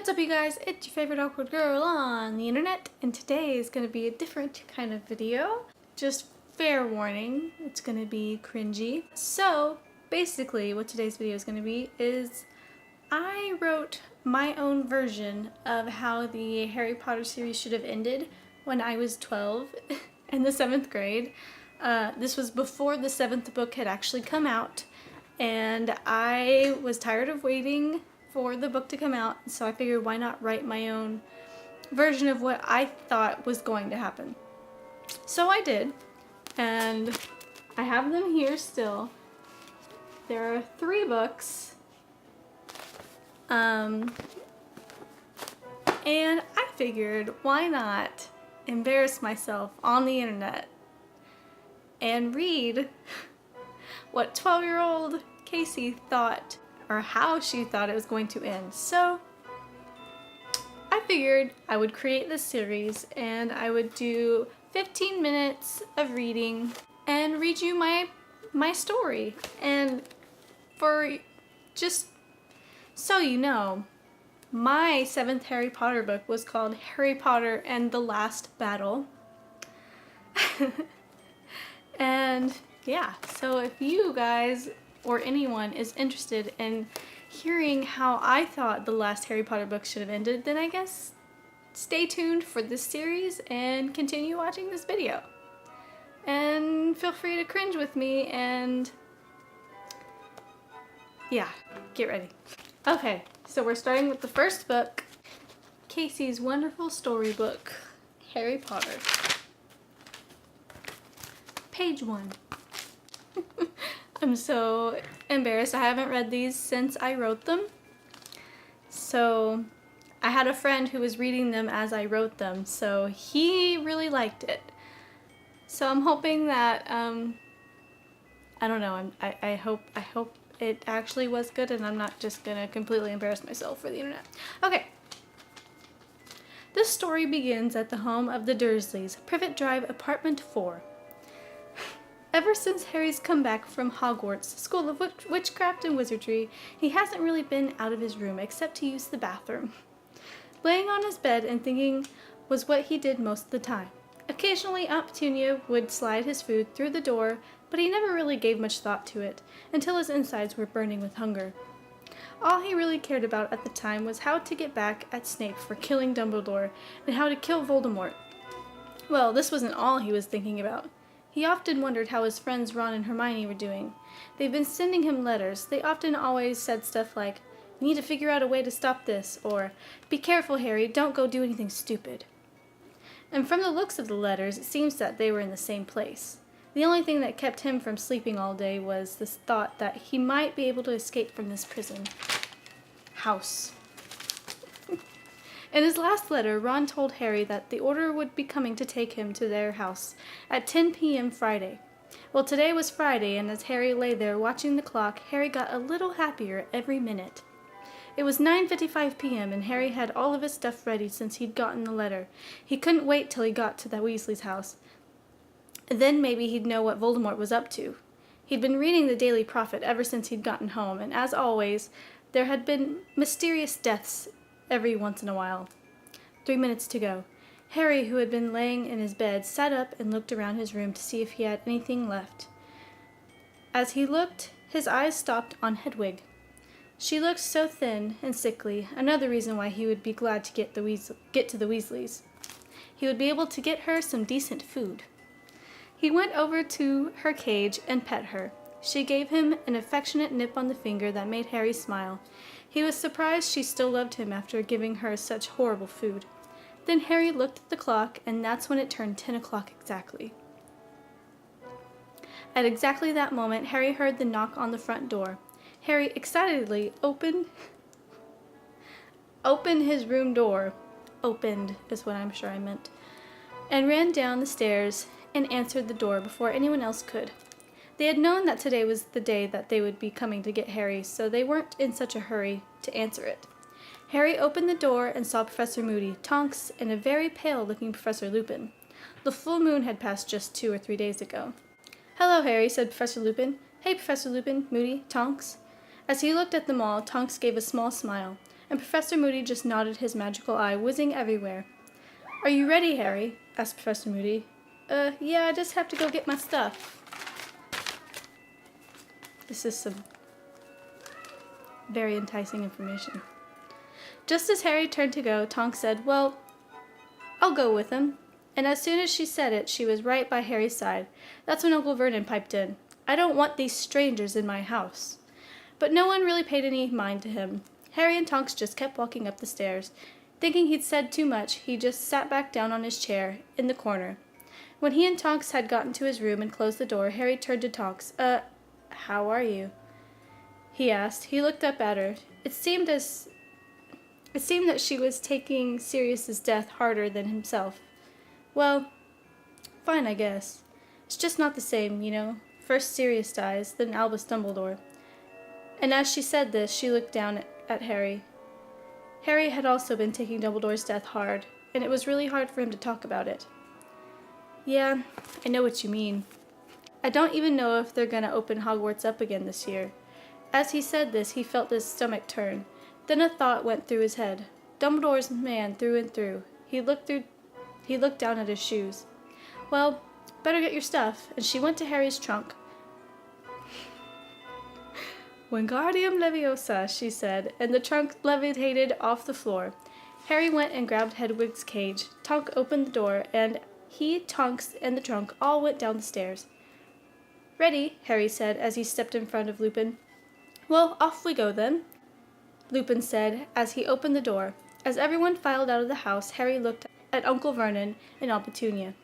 What's up, you guys? It's your favorite awkward girl on the internet, and today is going to be a different kind of video. Just fair warning, it's going to be cringy. So basically what today's video is going to be is I wrote my own version of how the Harry Potter series should have ended when I was 12 in the 7th grade. This was before the 7th book had actually come out, and I was tired of waiting for the book to come out, so I figured why not write my own version of what I thought was going to happen. So I did, and I have them here still. There are 3 books, and I figured why not embarrass myself on the internet and read what 12-year-old Casey thought, or how she thought it was going to end. So I figured I would create this series and I would do 15 minutes of reading and read you my story. And for just so you know, my 7th Harry Potter book was called Harry Potter and the Last Battle. And yeah, so if you guys or anyone is interested in hearing how I thought the last Harry Potter book should have ended, then I guess stay tuned for this series and continue watching this video. And feel free to cringe with me, and yeah, get ready. Okay, so we're starting with the first book, Casey's wonderful storybook, Harry Potter. Page 1. I'm so embarrassed. I haven't read these since I wrote them. So I had a friend who was reading them as I wrote them, so he really liked it. So I'm hoping that I don't know. I hope it actually was good, and I'm not just gonna completely embarrass myself for the internet. Okay. This story begins at the home of the Dursleys, Privet Drive, Apartment 4. Ever since Harry's come back from Hogwarts School of Witchcraft and Wizardry, he hasn't really been out of his room except to use the bathroom. Laying on his bed and thinking was what he did most of the time. Occasionally Aunt Petunia would slide his food through the door, but he never really gave much thought to it, until his insides were burning with hunger. All he really cared about at the time was how to get back at Snape for killing Dumbledore, and how to kill Voldemort. Well, this wasn't all he was thinking about. He often wondered how his friends Ron and Hermione were doing. They've been sending him letters. They often always said stuff like, "We need to figure out a way to stop this," or "Be careful, Harry, don't go do anything stupid." And from the looks of the letters, it seems that they were in the same place. The only thing that kept him from sleeping all day was this thought that he might be able to escape from this prison house. In his last letter, Ron told Harry that the Order would be coming to take him to their house at 10 p.m. Friday. Well, today was Friday, and as Harry lay there watching the clock, Harry got a little happier every minute. It was 9:55 p.m., and Harry had all of his stuff ready since he'd gotten the letter. He couldn't wait till he got to the Weasley's house. Then maybe he'd know what Voldemort was up to. He'd been reading the Daily Prophet ever since he'd gotten home, and as always, there had been mysterious deaths every once in a while. 3 minutes to go. Harry, who had been laying in his bed, sat up and looked around his room to see if he had anything left. As he looked, his eyes stopped on Hedwig. She looked so thin and sickly, another reason why he would be glad to get to the Weasleys. He would be able to get her some decent food. He went over to her cage and pet her. She gave him an affectionate nip on the finger that made Harry smile. He was surprised she still loved him after giving her such horrible food. Then Harry looked at the clock, and that's when it turned 10 o'clock exactly. At exactly that moment, Harry heard the knock on the front door. Harry excitedly opened his room door. Opened is what I'm sure I meant. And ran down the stairs and answered the door before anyone else could. They had known that today was the day that they would be coming to get Harry, so they weren't in such a hurry to answer it. Harry opened the door and saw Professor Moody, Tonks, and a very pale-looking Professor Lupin. The full moon had passed just 2 or 3 days ago. "Hello, Harry," said Professor Lupin. "Hey, Professor Lupin, Moody, Tonks." As he looked at them all, Tonks gave a small smile. and Professor Moody just nodded his magical eye, whizzing everywhere. "Are you ready, Harry?" asked Professor Moody. Yeah, I just have to go get my stuff." This is some very enticing information. Just as Harry turned to go, Tonks said, "Well, I'll go with him." And as soon as she said it, she was right by Harry's side. That's when Uncle Vernon piped in. "I don't want these strangers in my house." But no one really paid any mind to him. Harry and Tonks just kept walking up the stairs. Thinking he'd said too much, he just sat back down on his chair in the corner. When he and Tonks had gotten to his room and closed the door, Harry turned to Tonks. How are you?" he asked. He looked up at her. It seemed that she was taking Sirius's death harder than himself. "Well, fine, I guess. It's just not the same, you know. First Sirius dies, then Albus Dumbledore." And as she said this, she looked down at Harry. Harry had also been taking Dumbledore's death hard, and it was really hard for him to talk about it. "Yeah, I know what you mean. I don't even know if they're gonna open Hogwarts up again this year." As he said this, he felt his stomach turn. Then a thought went through his head. Dumbledore's man through and through. He looked down at his shoes. "Well, better get your stuff," and she went to Harry's trunk. "Wingardium Leviosa," she said, and the trunk levitated off the floor. Harry went and grabbed Hedwig's cage. Tonks opened the door, and he, Tonks, and the trunk all went down the stairs. "Ready," Harry said as he stepped in front of Lupin. "Well, off we go then," Lupin said as he opened the door. As everyone filed out of the house, Harry looked at Uncle Vernon and Aunt Petunia.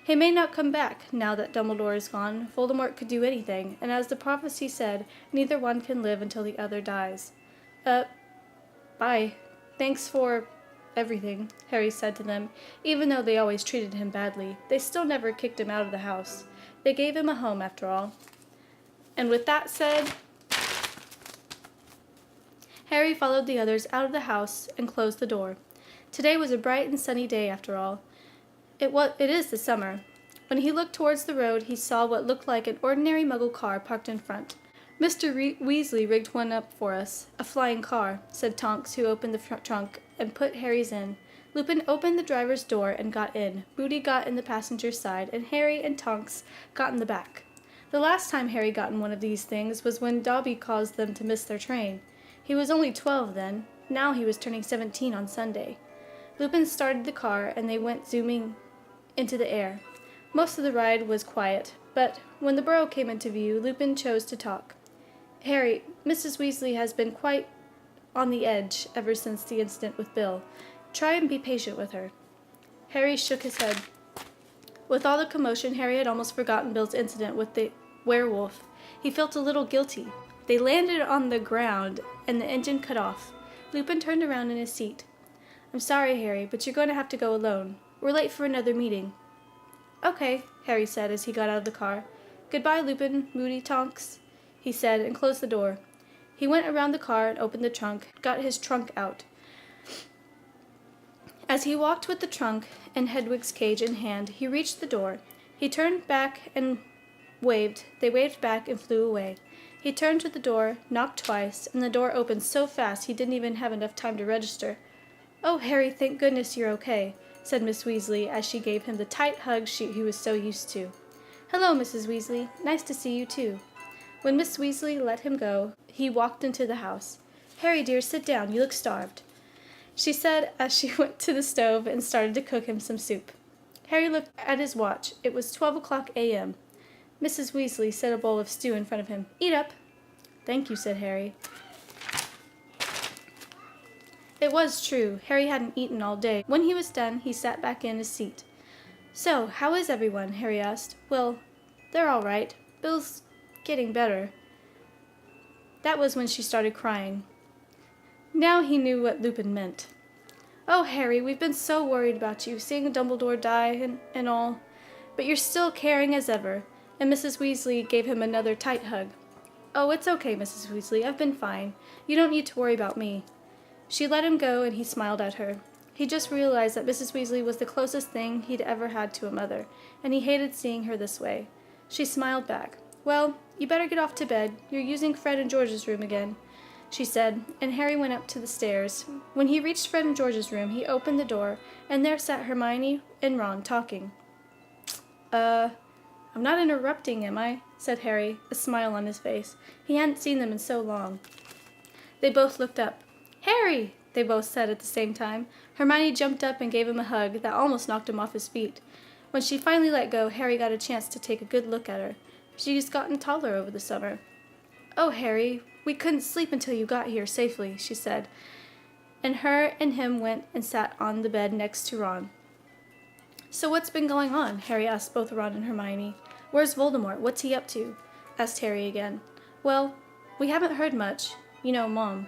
He may not come back, now that Dumbledore is gone. Voldemort could do anything, and as the prophecy said, neither one can live until the other dies. Bye. Thanks for everything," Harry said to them. Even though they always treated him badly, they still never kicked him out of the house. They gave him a home, after all. And with that said, Harry followed the others out of the house and closed the door. Today was a bright and sunny day, after all. It is the summer. When he looked towards the road, he saw what looked like an ordinary Muggle car parked in front. "Mr. Weasley rigged one up for us, a flying car," said Tonks, who opened the trunk and put Harry's in. Lupin opened the driver's door and got in. Moody got in the passenger's side, and Harry and Tonks got in the back. The last time Harry got in one of these things was when Dobby caused them to miss their train. He was only 12 then. Now he was turning 17 on Sunday. Lupin started the car, and they went zooming into the air. Most of the ride was quiet, but when the Burrow came into view, Lupin chose to talk. "Harry, Mrs. Weasley has been quite on the edge ever since the incident with Bill. Try and be patient with her." Harry shook his head. With all the commotion, Harry had almost forgotten Bill's incident with the werewolf. He felt a little guilty. They landed on the ground, and the engine cut off. Lupin turned around in his seat. "I'm sorry, Harry, but you're going to have to go alone. We're late for another meeting." "Okay," Harry said as he got out of the car. "Goodbye, Lupin, Moody, Tonks," he said, and closed the door. He went around the car and opened the trunk, got his trunk out. As he walked with the trunk and Hedwig's cage in hand, he reached the door. He turned back and waved. They waved back and flew away. He turned to the door, knocked twice, and the door opened so fast he didn't even have enough time to register. "Oh, Harry, thank goodness you're okay," said Miss Weasley as she gave him the tight hug he was so used to. "Hello, Mrs. Weasley. Nice to see you, too." When Miss Weasley let him go, he walked into the house. "Harry, dear, sit down. You look starved," she said as she went to the stove and started to cook him some soup. Harry looked at his watch. It was 12 a.m. Mrs. Weasley set a bowl of stew in front of him. "Eat up." "Thank you," said Harry. It was true. Harry hadn't eaten all day. When he was done, he sat back in his seat. "So, how is everyone?" Harry asked. "Well, they're all right. Bill's getting better." That was when she started crying. Now he knew what Lupin meant. "Oh, Harry, we've been so worried about you, seeing Dumbledore die and all. But you're still caring as ever." And Mrs. Weasley gave him another tight hug. "Oh, it's okay, Mrs. Weasley. I've been fine. You don't need to worry about me." She let him go, and he smiled at her. He just realized that Mrs. Weasley was the closest thing he'd ever had to a mother, and he hated seeing her this way. She smiled back. "Well, you better get off to bed. You're using Fred and George's room again." she said, and Harry went up to the stairs. When he reached Fred and George's room, he opened the door, and there sat Hermione and Ron talking. I'm not interrupting, am I? Said Harry, a smile on his face. He hadn't seen them in so long. They both looked up. Harry! They both said at the same time. Hermione jumped up and gave him a hug that almost knocked him off his feet. When she finally let go, Harry got a chance to take a good look at her. She's gotten taller over the summer. Oh, Harry, we couldn't sleep until you got here safely, she said. And her and him went and sat on the bed next to Ron. So what's been going on? Harry asked both Ron and Hermione. Where's Voldemort? What's he up to? Asked Harry again. Well, we haven't heard much. You know, Mom.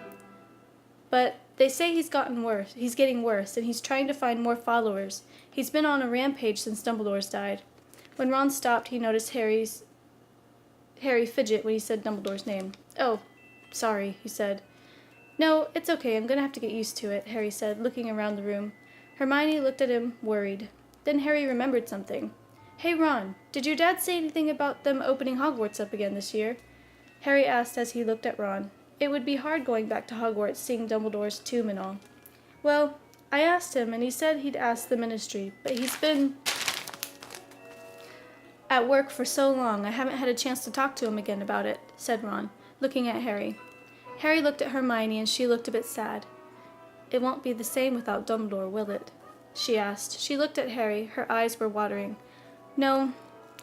But they say he's getting worse, and he's trying to find more followers. He's been on a rampage since Dumbledore's died. When Ron stopped, he noticed Harry fidget when he said Dumbledore's name. Oh, sorry, he said. No, it's okay. I'm going to have to get used to it, Harry said, looking around the room. Hermione looked at him, worried. Then Harry remembered something. Hey, Ron, did your dad say anything about them opening Hogwarts up again this year? Harry asked as he looked at Ron. It would be hard going back to Hogwarts, seeing Dumbledore's tomb and all. Well, I asked him, and he said he'd ask the Ministry, but he's been at work for so long, I haven't had a chance to talk to him again about it, said Ron, looking at Harry. Harry looked at Hermione, and she looked a bit sad. It won't be the same without Dumbledore, will it? She asked. She looked at Harry. Her eyes were watering. No,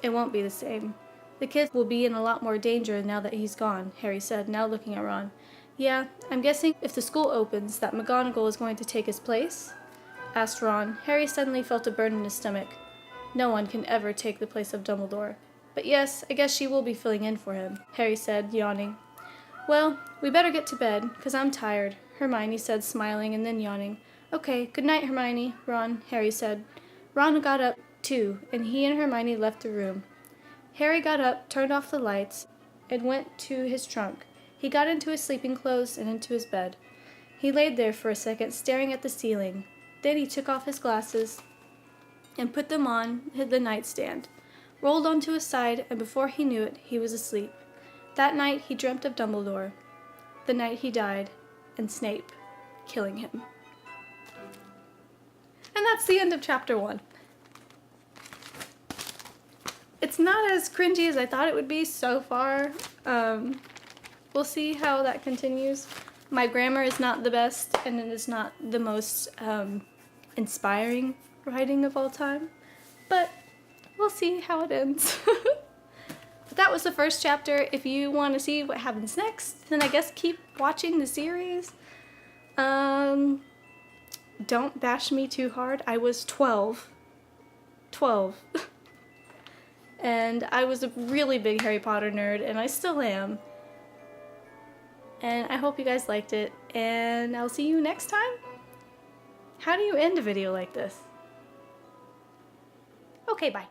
it won't be the same. The kids will be in a lot more danger now that he's gone, Harry said, now looking at Ron. Yeah, I'm guessing if the school opens that McGonagall is going to take his place? Asked Ron. Harry suddenly felt a burn in his stomach. No one can ever take the place of Dumbledore. But yes, I guess she will be filling in for him, Harry said, yawning. Well, we better get to bed, 'cause I'm tired, Hermione said, smiling and then yawning. Okay, good night, Hermione, Ron, Harry said. Ron got up, too, and he and Hermione left the room. Harry got up, turned off the lights, and went to his trunk. He got into his sleeping clothes and into his bed. He laid there for a second, staring at the ceiling. Then he took off his glasses and put them on the nightstand, rolled onto his side, and before he knew it, he was asleep. That night he dreamt of Dumbledore, the night he died, and Snape killing him. And that's the end of chapter 1. It's not as cringy as I thought it would be so far. We'll see how that continues. My grammar is not the best, and it is not the most inspiring writing of all time, but we'll see how it ends. That was the first chapter. If you want to see what happens next, then I guess keep watching the series. Don't bash me too hard. I was 12. And I was a really big Harry Potter nerd, and I still am. And I hope you guys liked it, and I'll see you next time. How do you end a video like this? Okay, bye.